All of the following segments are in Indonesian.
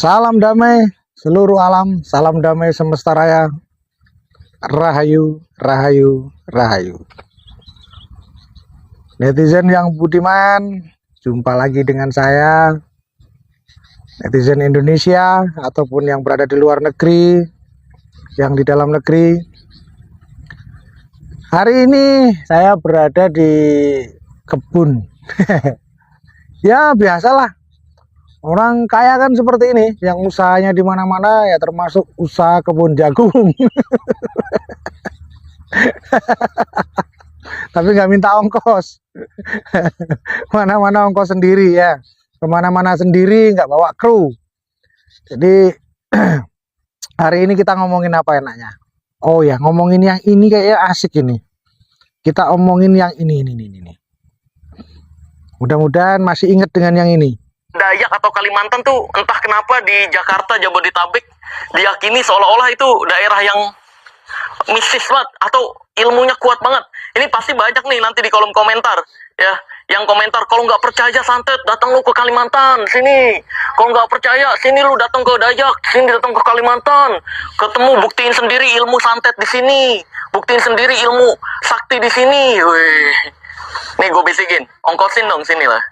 Salam damai seluruh alam, salam damai semesta raya. Rahayu, rahayu, rahayu. Netizen yang budiman, jumpa lagi dengan saya, netizen Indonesia ataupun yang berada di luar negeri, yang di dalam negeri. Hari ini saya berada di kebun. Ya biasalah, orang kaya kan seperti ini, yang usahanya di mana-mana ya, termasuk usaha kebun jagung. Tapi nggak minta ongkos. Mana-mana ongkos sendiri ya, kemana-mana sendiri, nggak bawa kru. Jadi hari ini kita ngomongin apa enaknya? Oh ya, ngomongin yang ini kayaknya asik ini. Kita omongin yang ini. Mudah-mudahan masih ingat dengan yang ini. Dayak atau Kalimantan tuh entah kenapa di Jakarta, Jabodetabek diyakini seolah-olah itu daerah yang mistis banget atau ilmunya kuat banget. Ini pasti banyak nih nanti di kolom komentar ya, yang komentar kalau nggak percaya santet datang lu ke Kalimantan sini, kalau nggak percaya sini lu datang ke Dayak, sini datang ke Kalimantan, ketemu buktiin sendiri ilmu santet di sini, buktiin sendiri ilmu sakti di sini. Wih, nih gue bisikin, ongkosin dong sini lah.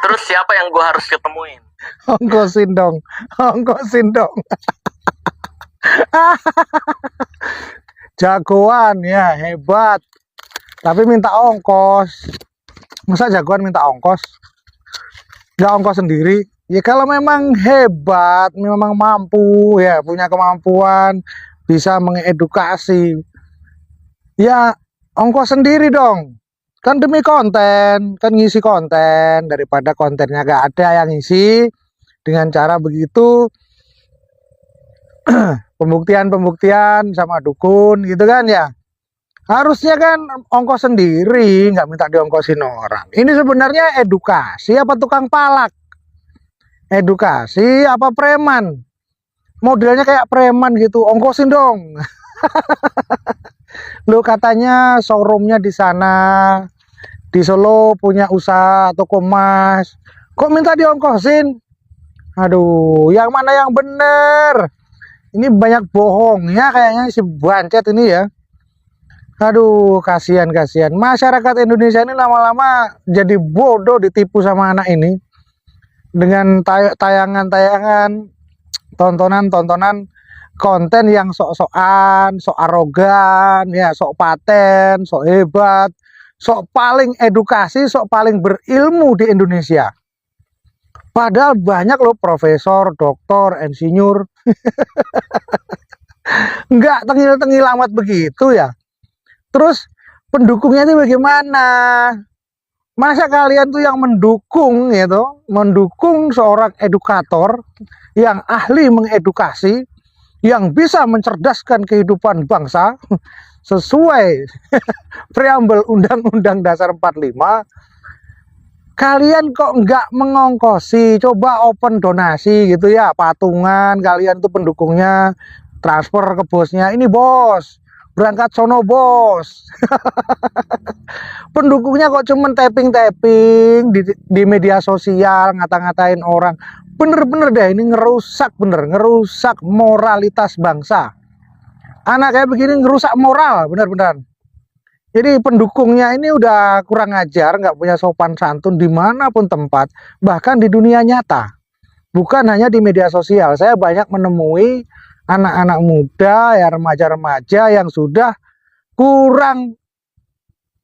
Terus siapa yang gue harus ketemuin? Ongkosin dong. Jagoan ya, hebat. Tapi minta ongkos. Masa jagoan minta ongkos? Nggak ongkos sendiri? Ya kalau memang hebat, memang mampu ya, punya kemampuan, bisa mengedukasi, ya ongkos sendiri dong. Kan demi konten, kan ngisi konten, daripada kontennya gak ada yang ngisi. Dengan cara begitu, pembuktian sama dukun gitu kan ya. Harusnya kan ongkos sendiri, nggak minta diongkosin orang. Ini sebenarnya edukasi apa tukang palak? Edukasi apa preman? Modelnya kayak preman gitu, ongkosin dong. Lu katanya showroomnya di sana, di Solo punya usaha toko emas, kok minta diongkosin? Aduh, yang mana yang bener? Ini banyak bohongnya kayaknya si Bancet ini ya. Aduh, kasihan. Masyarakat Indonesia ini lama-lama jadi bodoh, ditipu sama anak ini. Dengan tayangan-tayangan, tontonan konten yang sok-sokan, sok arogan, ya, sok paten, sok hebat, sok paling edukasi, sok paling berilmu di Indonesia. Padahal banyak loh profesor, doktor, insinyur. Enggak tengil-tengil amat begitu ya. Terus pendukungnya itu bagaimana? Masa kalian tuh yang mendukung gitu, mendukung seorang edukator yang ahli mengedukasi, yang bisa mencerdaskan kehidupan bangsa sesuai preambel Undang-Undang Dasar 45. Kalian kok nggak mengongkosi? Coba open donasi gitu ya, patungan, kalian tuh pendukungnya, transfer ke bosnya. Ini bos, berangkat sono bos. Pendukungnya kok cuman tapping di media sosial, ngata-ngatain orang. Bener-bener deh, ini ngerusak moralitas bangsa. Anak kayak begini ngerusak moral, bener-bener. Jadi pendukungnya ini udah kurang ajar, nggak punya sopan santun dimanapun tempat, bahkan di dunia nyata. Bukan hanya di media sosial. Saya banyak menemui anak-anak muda, ya remaja-remaja yang sudah kurang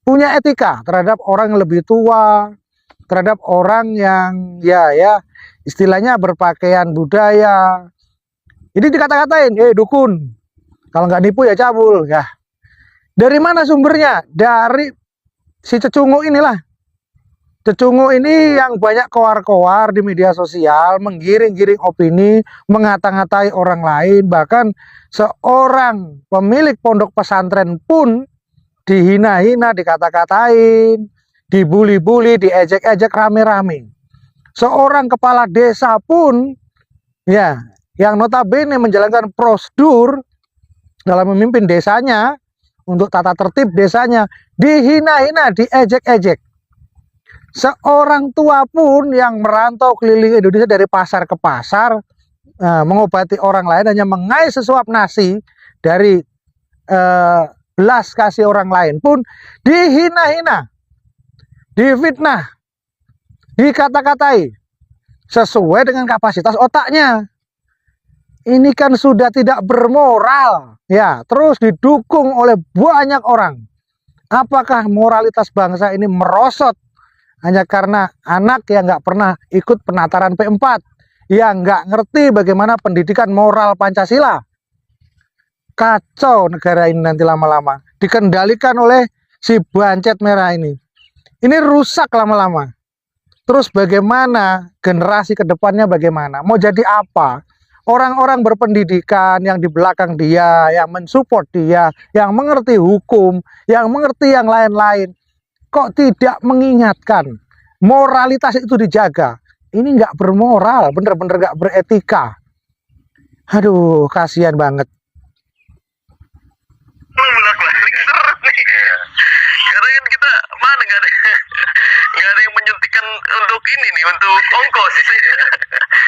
punya etika terhadap orang yang lebih tua, terhadap orang yang ya istilahnya berpakaian budaya. Jadi dikata-katain, dukun, kalau nggak nipu ya cabul. Ya, dari mana sumbernya? Dari si Cecungu inilah. Cecungu ini yang banyak koar-koar di media sosial, menggiring-giring opini, ngata-ngatai orang lain, bahkan seorang pemilik pondok pesantren pun dihina-hina, dikata-katain, dibully-bully, diejek-ejek rame-rame. Seorang kepala desa pun ya, yang notabene menjalankan prosedur dalam memimpin desanya, untuk tata tertib desanya, dihina-hina, diejek-ejek. Seorang tua pun yang merantau keliling Indonesia dari pasar ke pasar, mengobati orang lain, hanya mengais sesuap nasi dari belas kasih orang lain pun dihina-hina, difitnah, dikata-katai sesuai dengan kapasitas otaknya. Ini kan sudah tidak bermoral, ya. Terus didukung oleh banyak orang. Apakah moralitas bangsa ini merosot hanya karena anak yang nggak pernah ikut penataran P4, yang nggak ngerti bagaimana pendidikan moral Pancasila? Kacau negara ini nanti lama-lama, dikendalikan oleh si bancet merah ini. Ini rusak lama-lama. Terus bagaimana generasi kedepannya, bagaimana? Mau jadi apa? Orang-orang berpendidikan yang di belakang dia, yang mensupport dia, yang mengerti hukum, yang mengerti yang lain-lain, kok tidak mengingatkan moralitas itu dijaga? Ini nggak bermoral, bener-bener nggak beretika. Aduh, kasihan banget. Karena kan kita mana nggak ada yang menyuntikkan untuk ini nih, untuk ongkos.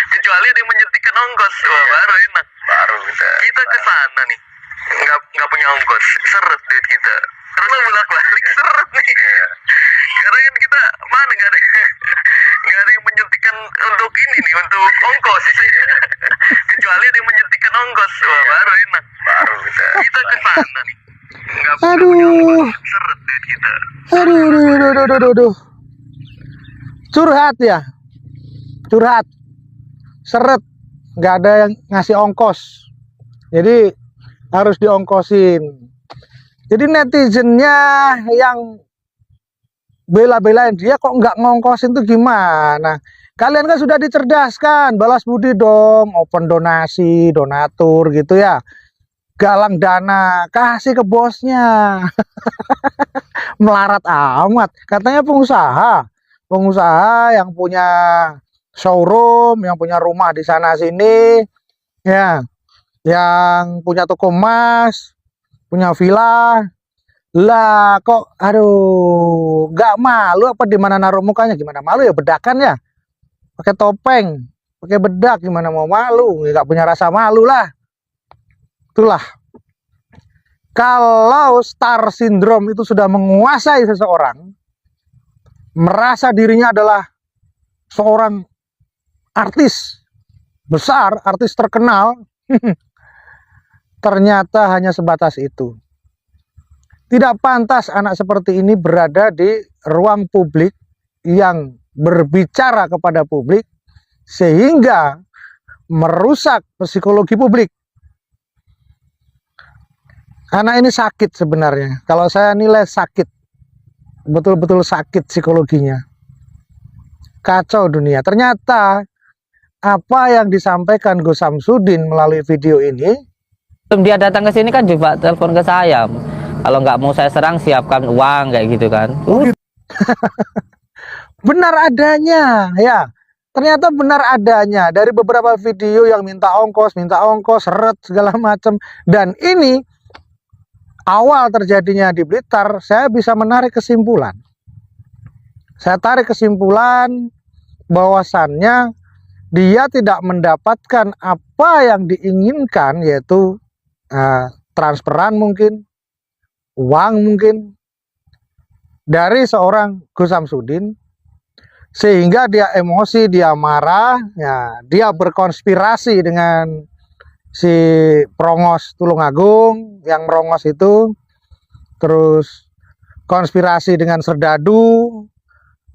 Kecuali ada yang menyuntikkan ongkos, wah, baru enak. Baru kita ke sana nih, nggak punya ongkos, seret duit kita. Terus bolak-balik seret nih. Karena kan kita mana nggak ada yang menyuntikkan untuk ini nih, untuk ongkos. Kecuali ada yang menyuntikkan ongkos, wah, baru enak. Baru kita ke sana nih. Aduh. Aduh. Curhat ya. Curhat. Seret. Nggak ada yang ngasih ongkos. Jadi harus diongkosin. Jadi netizennya yang bela-belain dia kok nggak ngongkosin tuh gimana? Kalian kan sudah dicerdaskan. Balas budi dong. Open donasi, donatur gitu ya. Galang dana, kasih ke bosnya. Melarat amat. Katanya pengusaha yang punya showroom, yang punya rumah di sana sini, ya, yang punya toko emas, punya villa. Lah kok, aduh, nggak malu apa, di mana naruh mukanya? Gimana malu ya, bedakan ya, pakai topeng, pakai bedak, gimana mau malu? Nggak punya rasa malu lah. Itulah, kalau star syndrome itu sudah menguasai seseorang, merasa dirinya adalah seorang artis besar, artis terkenal, ternyata hanya sebatas itu. Tidak pantas anak seperti ini berada di ruang publik yang berbicara kepada publik, sehingga merusak psikologi publik. Anak ini sakit sebenarnya. Kalau saya nilai sakit, betul-betul sakit psikologinya. Kacau dunia. Ternyata apa yang disampaikan Gus Samsudin melalui video ini, sebelum dia datang ke sini kan juga telepon ke saya. Kalau nggak mau saya serang, siapkan uang kayak gitu kan. Benar adanya, ya. Ternyata benar adanya dari beberapa video yang minta ongkos, seret segala macam. Dan ini awal terjadinya di Blitar, saya bisa menarik kesimpulan. Saya tarik kesimpulan bahwasannya dia tidak mendapatkan apa yang diinginkan, yaitu transferan mungkin, uang mungkin, dari seorang Gus Samsudin, sehingga dia emosi, dia marah, ya, dia berkonspirasi dengan si Prongos Tulungagung yang merongos itu, terus konspirasi dengan Serdadu,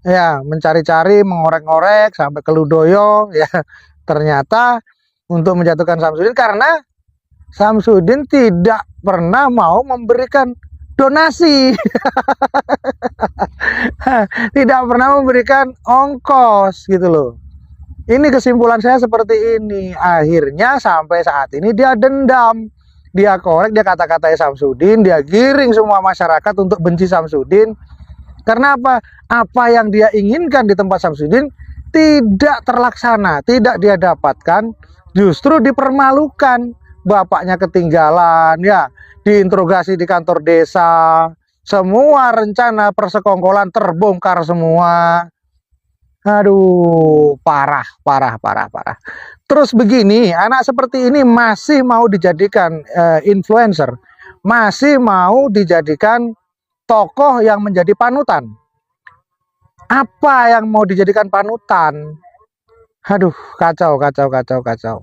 ya, mencari-cari, mengorek-ngorek sampai ke Ludoyo, ya. Ternyata untuk menjatuhkan Samsudin karena Samsudin tidak pernah mau memberikan donasi. Tidak pernah memberikan ongkos gitu loh. Ini kesimpulan saya seperti ini. Akhirnya sampai saat ini dia dendam, dia korek, dia kata-katai Samsudin, dia giring semua masyarakat untuk benci Samsudin. Karena apa? Apa yang dia inginkan di tempat Samsudin tidak terlaksana, tidak dia dapatkan, justru dipermalukan. Bapaknya ketinggalan, ya, diinterogasi di kantor desa, semua rencana persekongkolan terbongkar semua. Aduh, parah, parah, parah, parah. Terus begini, anak seperti ini masih mau dijadikan influencer, masih mau dijadikan tokoh yang menjadi panutan. Apa yang mau dijadikan panutan? Aduh, kacau, kacau, kacau, kacau.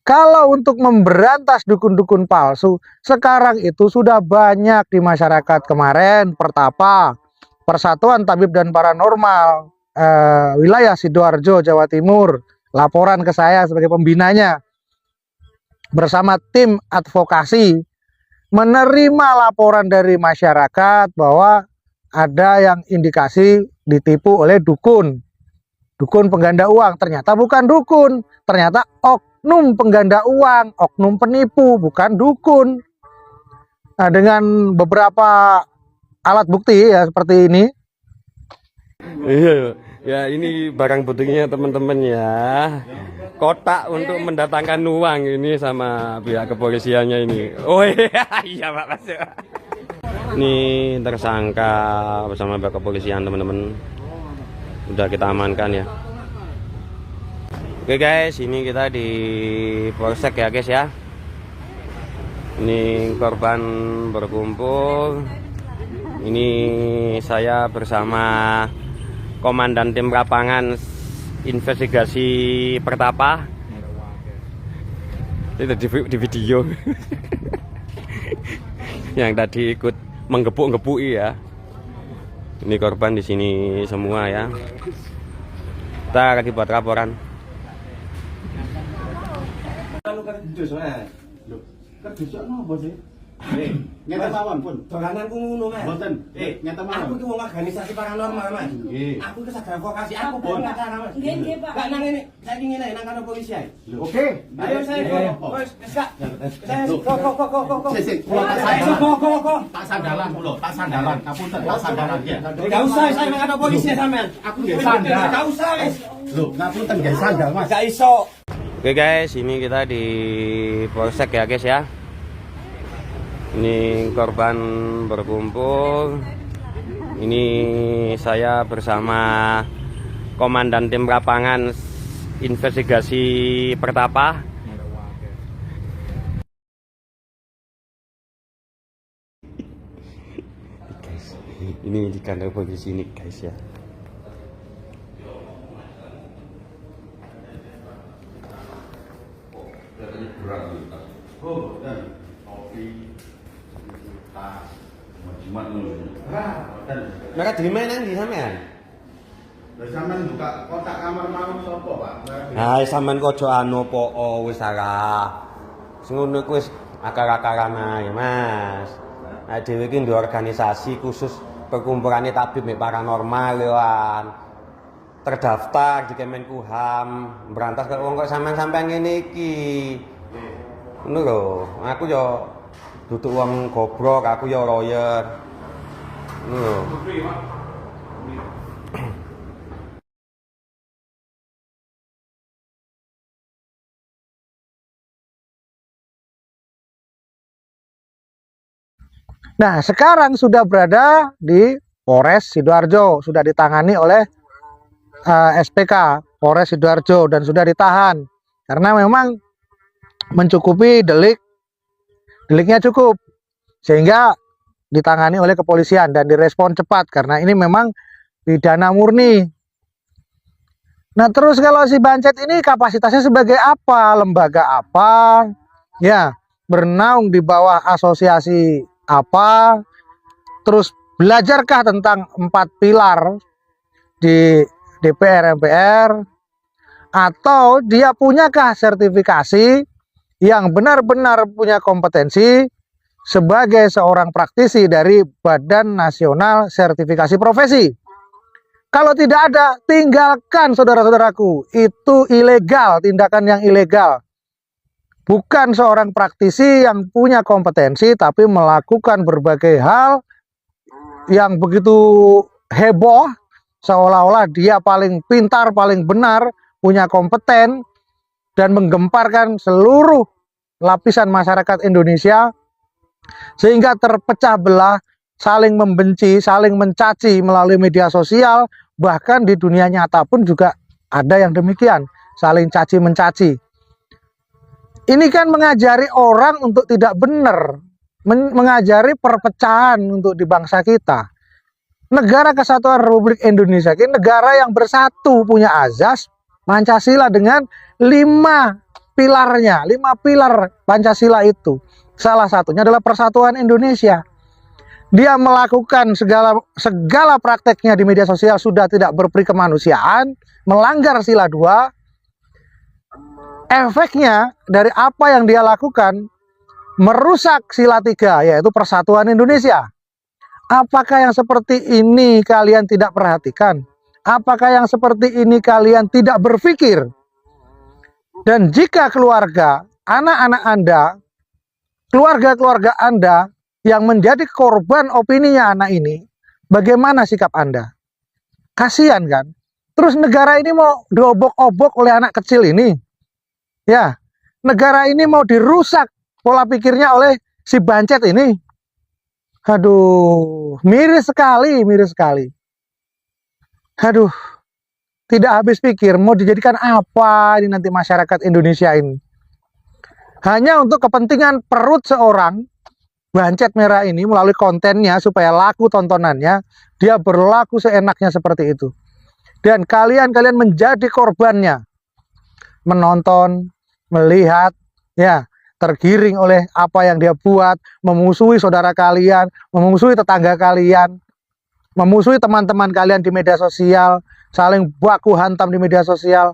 Kalau untuk memberantas dukun-dukun palsu, sekarang itu sudah banyak di masyarakat. Kemarin Pertapa, Persatuan Tabib dan Paranormal, wilayah Sidoarjo, Jawa Timur, laporan ke saya sebagai pembinanya, bersama tim advokasi, menerima laporan dari masyarakat bahwa ada yang indikasi ditipu oleh dukun. Dukun pengganda uang, ternyata bukan dukun, ternyata oknum pengganda uang, oknum penipu, bukan dukun. Nah, dengan beberapa alat bukti ya seperti ini. Iya, ya ini barang buktinya teman-teman ya. Kotak untuk mendatangkan uang ini sama pihak kepolisiannya ini. Oh iya, iya Pak masuk. Ini tersangka bersama pihak kepolisian teman-teman. Udah kita amankan ya. Oke guys, ini kita di polsek ya guys ya. Ini korban berkumpul. Ini saya bersama Komandan Tim Lapangan Investigasi Pertapa. Itu di video. Yang tadi ikut menggebuk-gebui ya. Ini korban di sini semua ya. Kita lagi buat laporan. Nyata mawon pun. Dolananku ngono, Mas. Mboten. Nyata mawon. Aku ki wong organisasi paranormal, Mas. Nggih. Aku ki sadar vokasi, aku pun Pun. acara, Mas. Nggih, nggih, Pak. Gak nang ngene, saiki ngene nang kantor polisi ae. Oke. Ayo saya wis Kak. Saya kok. Sik, kula tak Ayo sandalan. kok. Tak sandalan kula, tak sandalan. Ngapunten, tak sandalan ya. Gak usah saya nang kantor polisi sampean. Aku nggih sandal. Gak usah wis. Lho, ngapunten nggih sandal, Mas. Gak iso. Oke guys, ini kita di polsek ya guys ya. Ini korban berkumpul. Ini saya bersama Komandan Tim Lapangan Investigasi Pertapa. Guys, ini di kantor polisi ini guys ya. Mereka di mana di sampean? Sampeyan buka kotak kamar mau sapa, Pak? Hai sampean kojo anu po wis salah. Sing ngono kuwi wis akar-akaran ae, Mas. Nah, dhewe iki ndek organisasi khusus perkumpulane tabib mek paranormal yoan. Terdaftar di Kemenkumham, berantas karo wong kok sampean ngene iki. Ngono lho, aku yo duduk wong goblok, aku yo lawyer. Ngono lho. Nah, sekarang sudah berada di Polres Sidoarjo, sudah ditangani oleh SPK Polres Sidoarjo dan sudah ditahan karena memang mencukupi deliknya cukup sehingga ditangani oleh kepolisian dan direspon cepat karena ini memang pidana murni. Nah, terus kalau si Bancet ini kapasitasnya sebagai apa, lembaga apa, ya bernaung di bawah asosiasi apa, terus belajarkah tentang 4 pilar di DPR MPR, atau dia punyakah sertifikasi yang benar-benar punya kompetensi sebagai seorang praktisi dari Badan Nasional Sertifikasi Profesi. Kalau tidak ada, tinggalkan saudara-saudaraku, itu ilegal, tindakan yang ilegal. Bukan seorang praktisi yang punya kompetensi tapi melakukan berbagai hal yang begitu heboh seolah-olah dia paling pintar, paling benar, punya kompeten dan menggemparkan seluruh lapisan masyarakat Indonesia sehingga terpecah belah, saling membenci, saling mencaci melalui media sosial, bahkan di dunia nyata pun juga ada yang demikian, saling caci mencaci. Ini kan mengajari orang untuk tidak benar, mengajari perpecahan untuk di bangsa kita. Negara Kesatuan Republik Indonesia ini negara yang bersatu, punya azas Pancasila dengan 5 pilarnya, 5 pilar Pancasila itu. Salah satunya adalah persatuan Indonesia. Dia melakukan segala prakteknya di media sosial sudah tidak berperi kemanusiaan, melanggar sila 2. Efeknya dari apa yang dia lakukan merusak sila 3, yaitu persatuan Indonesia. Apakah yang seperti ini kalian tidak perhatikan? Apakah yang seperti ini kalian tidak berpikir? Dan jika keluarga, anak-anak Anda, keluarga-keluarga Anda yang menjadi korban opininya anak ini, bagaimana sikap Anda? Kasihan kan? Terus negara ini mau diobok-obok oleh anak kecil ini. Ya, negara ini mau dirusak pola pikirnya oleh si Bancet ini. Aduh, miris sekali, miris sekali. Aduh, tidak habis pikir mau dijadikan apa ini nanti masyarakat Indonesia ini. Hanya untuk kepentingan perut seorang Bancet merah ini melalui kontennya supaya laku tontonannya, dia berlaku seenaknya seperti itu. Dan kalian menjadi korbannya. Menonton, melihat, ya, tergiring oleh apa yang dia buat, memusuhi saudara kalian, memusuhi tetangga kalian, memusuhi teman-teman kalian di media sosial, saling baku hantam di media sosial.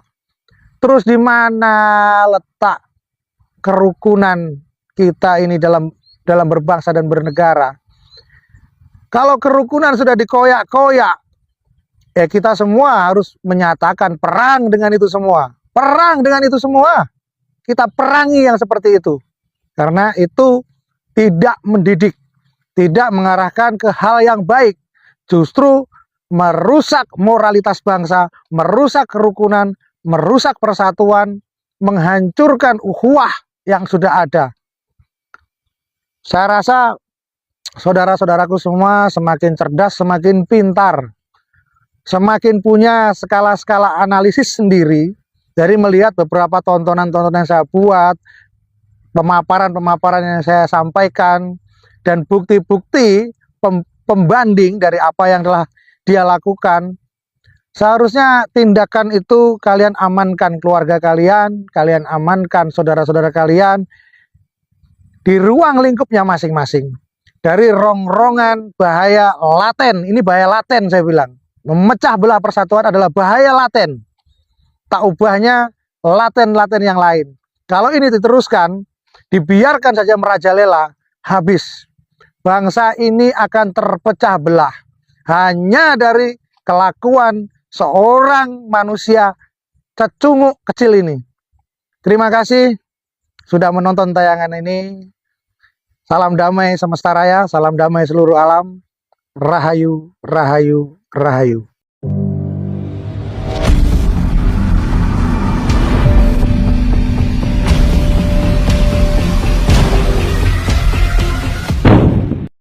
Terus di mana letak kerukunan kita ini dalam berbangsa dan bernegara? Kalau kerukunan sudah dikoyak-koyak, ya kita semua harus menyatakan perang dengan itu semua. Perang dengan itu semua. Kita perangi yang seperti itu. Karena itu tidak mendidik, tidak mengarahkan ke hal yang baik. Justru merusak moralitas bangsa, merusak kerukunan, merusak persatuan, menghancurkan ukhuwah yang sudah ada. Saya rasa saudara-saudaraku semua semakin cerdas, semakin pintar, semakin punya skala-skala analisis sendiri dari melihat beberapa tontonan-tontonan yang saya buat, pemaparan-pemaparan yang saya sampaikan, dan bukti-bukti pembanding dari apa yang telah dia lakukan. Seharusnya tindakan itu kalian amankan keluarga kalian amankan saudara-saudara kalian di ruang lingkupnya masing-masing. Dari rongrongan bahaya laten, ini bahaya laten saya bilang. Memecah belah persatuan adalah bahaya laten. Tak ubahnya laten-laten yang lain. Kalau ini diteruskan, dibiarkan saja merajalela, habis. Bangsa ini akan terpecah belah. Hanya dari kelakuan seorang manusia cecunguk kecil ini. Terima kasih sudah menonton tayangan ini. Salam damai semesta raya, salam damai seluruh alam. Rahayu, rahayu, rahayu.